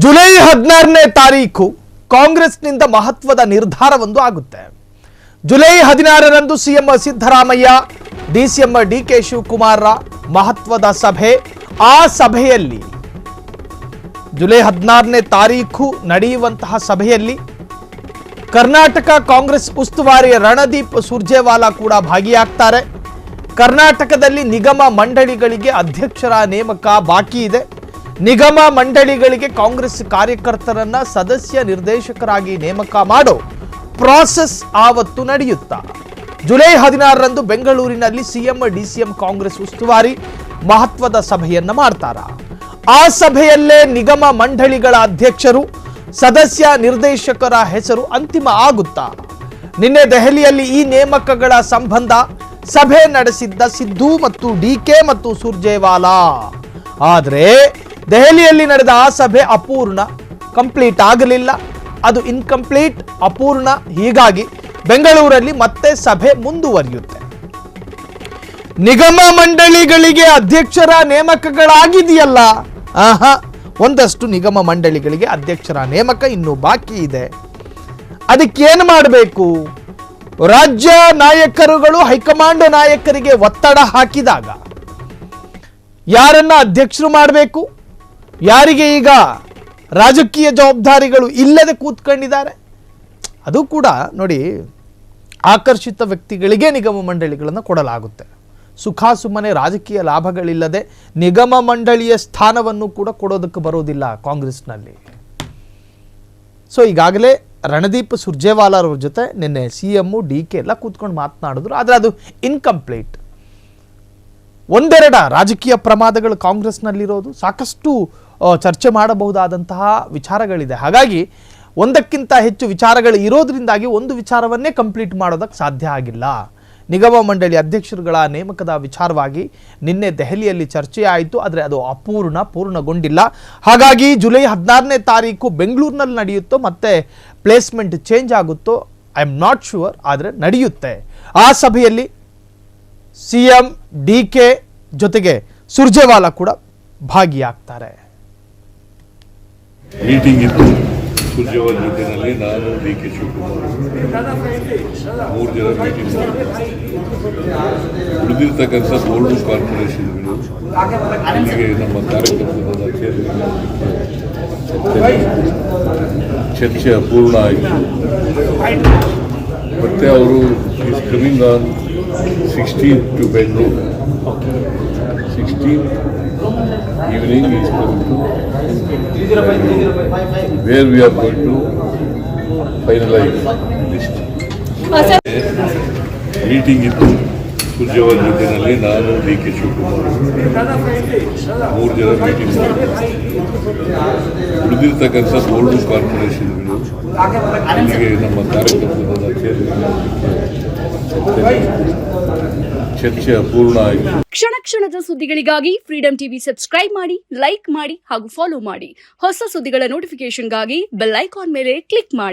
July 16ನೇ ತಾರೀಕು ಕಾಂಗ್ರೆಸ್ನಿಂದ ಮಹತ್ವದ ನಿರ್ಧಾರವೊಂದು ಆಗುತ್ತೆ. ಜುಲೈ 16ರಂದು CM Siddaramaiah, DCM D K Shivakumar ಮಹತ್ವದ ಸಭೆ. ಆ ಸಭೆಯಲ್ಲಿ ಜುಲೈ 16ನೇ ತಾರೀಕು ನಡೆಯುವಂತಹ ಸಭೆಯಲ್ಲಿ ಕರ್ನಾಟಕ ಕಾಂಗ್ರೆಸ್ ಉಸ್ತುವಾರಿ ರಣದೀಪ್ ಸುರ್ಜೇವಾಲಾ ಕೂಡ ಭಾಗಿಯಾಗ್ತಾರೆ. ಕರ್ನಾಟಕದಲ್ಲಿ ನಿಗಮ ಮಂಡಳಿಗಳಿಗೆ ಅಧ್ಯಕ್ಷರ ನೇಮಕ ಬಾಕಿ ಇದೆ. ನಿಗಮ ಮಂಡಳಿಗಳಿಗೆ ಕಾಂಗ್ರೆಸ್ ಕಾರ್ಯಕರ್ತರನ್ನ ಸದಸ್ಯ ನಿರ್ದೇಶಕರಾಗಿ ನೇಮಕ ಮಾಡೋ ಪ್ರಾಸೆಸ್ ಆವತ್ತು ನಡೆಯುತ್ತಾ. ಜುಲೈ 16ರಂದು ಬೆಂಗಳೂರಿನಲ್ಲಿ ಸಿಎಂ ಡಿಸಿಎಂ ಕಾಂಗ್ರೆಸ್ ಉಸ್ತುವಾರಿ ಮಹತ್ವದ ಸಭೆಯನ್ನ ಮಾಡ್ತಾರ. ಆ ಸಭೆಯಲ್ಲೇ ನಿಗಮ ಮಂಡಳಿಗಳ ಅಧ್ಯಕ್ಷರು, ಸದಸ್ಯ ನಿರ್ದೇಶಕರ ಹೆಸರು ಅಂತಿಮ ಆಗುತ್ತಾ. ನಿನ್ನೆ ದೆಹಲಿಯಲ್ಲಿ ಈ ನೇಮಕಗಳ ಸಂಬಂಧ ಸಭೆ ನಡೆಸಿದ್ದ ಸಿದ್ದು ಮತ್ತು ಡಿಕೆ ಮತ್ತು ಸುರ್ಜೇವಾಲಾ. ಆದರೆ ದೆಹಲಿಯಲ್ಲಿ ನಡೆದ ಆ ಸಭೆ ಅಪೂರ್ಣ, ಕಂಪ್ಲೀಟ್ ಆಗಲಿಲ್ಲ. ಅದು ಇನ್ಕಂಪ್ಲೀಟ್, ಅಪೂರ್ಣ. ಹೀಗಾಗಿ ಬೆಂಗಳೂರಲ್ಲಿ ಮತ್ತೆ ಸಭೆ ಮುಂದುವರಿಯುತ್ತೆ. ನಿಗಮ ಮಂಡಳಿಗಳಿಗೆ ಅಧ್ಯಕ್ಷರ ನೇಮಕಗಳಾಗಿದೆಯಲ್ಲ, ಒಂದಷ್ಟು ನಿಗಮ ಮಂಡಳಿಗಳಿಗೆ ಅಧ್ಯಕ್ಷರ ನೇಮಕ ಇನ್ನೂ ಬಾಕಿ ಇದೆ. ಅದಕ್ಕೇನು ಮಾಡಬೇಕು? ರಾಜ್ಯ ನಾಯಕರುಗಳು ಹೈಕಮಾಂಡ್ ನಾಯಕರಿಗೆ ಒತ್ತಡ ಹಾಕಿದಾಗ ಯಾರನ್ನ ಅಧ್ಯಕ್ಷರು ಮಾಡಬೇಕು, ಯಾರಿಗೆ ಈಗ ರಾಜಕೀಯ ಜವಾಬ್ದಾರಿಗಳು ಇಲ್ಲದೆ ಕೂತ್ಕೊಂಡಿದ್ದಾರೆ, ಅದು ಕೂಡ ನೋಡಿ, ಆಕರ್ಷಿತ ವ್ಯಕ್ತಿಗಳಿಗೆ ನಿಗಮ ಮಂಡಳಿಗಳನ್ನು ಕೊಡಲಾಗುತ್ತೆ. ಸುಖಾಸುಮ್ಮನೆ ರಾಜಕೀಯ ಲಾಭಗಳಿಲ್ಲದೆ ನಿಗಮ ಮಂಡಳಿಯ ಸ್ಥಾನವನ್ನು ಕೂಡ ಕೊಡೋದಕ್ಕೆ ಬರೋದಿಲ್ಲ ಕಾಂಗ್ರೆಸ್ನಲ್ಲಿ. ಸೊ ಈಗಾಗಲೇ ರಣದೀಪ್ ಸುರ್ಜೇವಾಲಾ ಅವ್ರ ಜೊತೆ ನಿನ್ನೆ ಸಿಎಂ ಡಿಕೆ ಎಲ್ಲ ಕೂತ್ಕೊಂಡು ಮಾತನಾಡಿದ್ರು. ಆದರೆ ಅದು ಇನ್ಕಂಪ್ಲೀಟ್. ಒಂದೆರಡ ರಾಜಕೀಯ ಪ್ರಮಾದಗಳು ಕಾಂಗ್ರೆಸ್ನಲ್ಲಿರೋದು, ಸಾಕಷ್ಟು ಚರ್ಚೆ ಮಾಡಬಹುದಾದಂತಹ ವಿಚಾರಗಳಿದೆ. ಹಾಗಾಗಿ ಒಂದಕ್ಕಿಂತ ಹೆಚ್ಚು ವಿಚಾರಗಳು ಇರೋದ್ರಿಂದಾಗಿ ಒಂದು ವಿಚಾರವನ್ನೇ ಕಂಪ್ಲೀಟ್ ಮಾಡೋದಕ್ಕೆ ಸಾಧ್ಯ ಆಗಿಲ್ಲ. ನಿಗಮ ಮಂಡಳಿ ಅಧ್ಯಕ್ಷರುಗಳ ನೇಮಕದ ವಿಚಾರವಾಗಿ ನಿನ್ನೆ ದೆಹಲಿಯಲ್ಲಿ ಚರ್ಚೆ ಆಯಿತು. ಆದರೆ ಅದು ಪೂರ್ಣಗೊಂಡಿಲ್ಲ. ಹಾಗಾಗಿ ಜುಲೈ 16ನೇ ತಾರೀಕು ಬೆಂಗಳೂರಿನಲ್ಲಿ ನಡೆಯುತ್ತೋ ಮತ್ತೆ ಪ್ಲೇಸ್ಮೆಂಟ್ ಚೇಂಜ್ ಆಗುತ್ತೋ ಐ ಆಮ್ ನಾಟ್ ಶೂರ್. ಆದರೆ ನಡೆಯುತ್ತೆ. ಆ ಸಭೆಯಲ್ಲಿ ಸಿಎಂ ಡಿಕೆ ಜೊತೆಗೆ ಸುರ್ಜೇವಾಲಾ ಕೂಡ ಭಾಗಿಯಾಗ್ತಾರೆ. ಮೀಟಿಂಗ್ ಇತ್ತು ಸುರ್ಜೇವಾಲಾ ಜೊತೆನಲ್ಲಿ, ನಾನು ಡಿಕೆ ಶಿವಕುಮಾರ್ 3 ಜನ ಮೀಟಿಂಗ್ ಉಳಿದಿರ್ತಕ್ಕಂಥ ಬೋರ್ಡು ಕಾರ್ಪೊರೇಷನ್ಗಳು ಇಲ್ಲಿಗೆ ನಮ್ಮ ಕಾರ್ಯಕ್ರಮದ ಚರ್ಚೆ ಅಪೂರ್ಣ ಆಯಿತು. ಮತ್ತೆ ಅವರು is coming on 16th to Bengaluru. 16th evening he is coming to where we are going to finalize list. Meeting ಇತ್ತು ಸುರ್ಜೇವಾಲಾ ಜೊತೆನಲ್ಲಿ, ನಾನು ಡಿಕೆ ಶಿವಕುಮಾರ್ 3 ಜನ ಮೀಟಿಂಗ್ ಉಳಿದಿರ್ತಕ್ಕಂಥ ಬೋರ್ಡು ಕಾರ್ಪೊರೇಷನ್ಗಳು ಇಲ್ಲಿಗೆ ನಮ್ಮ ಕಾರ್ಯಕ್ರಮದ ಚರ್ಚೆ ಅಪೂರ್ಣ ಆಯಿತು. ಕ್ಷಣದ ಸುದ್ದಿಗಳಿಗಾಗಿ ಫ್ರೀಡಂ ಟಿವಿ ಸಬ್ಸ್ಕ್ರೈಬ್ ಮಾಡಿ, ಲೈಕ್ ಮಾಡಿ ಹಾಗೂ ಫಾಲೋ ಮಾಡಿ. ಹೊಸ ಸುದ್ದಿಗಳ ನೋಟಿಫಿಕೇಶನ್ಗಾಗಿ ಬೆಲ್ ಐಕಾನ್ ಮೇಲೆ ಕ್ಲಿಕ್ ಮಾಡಿ.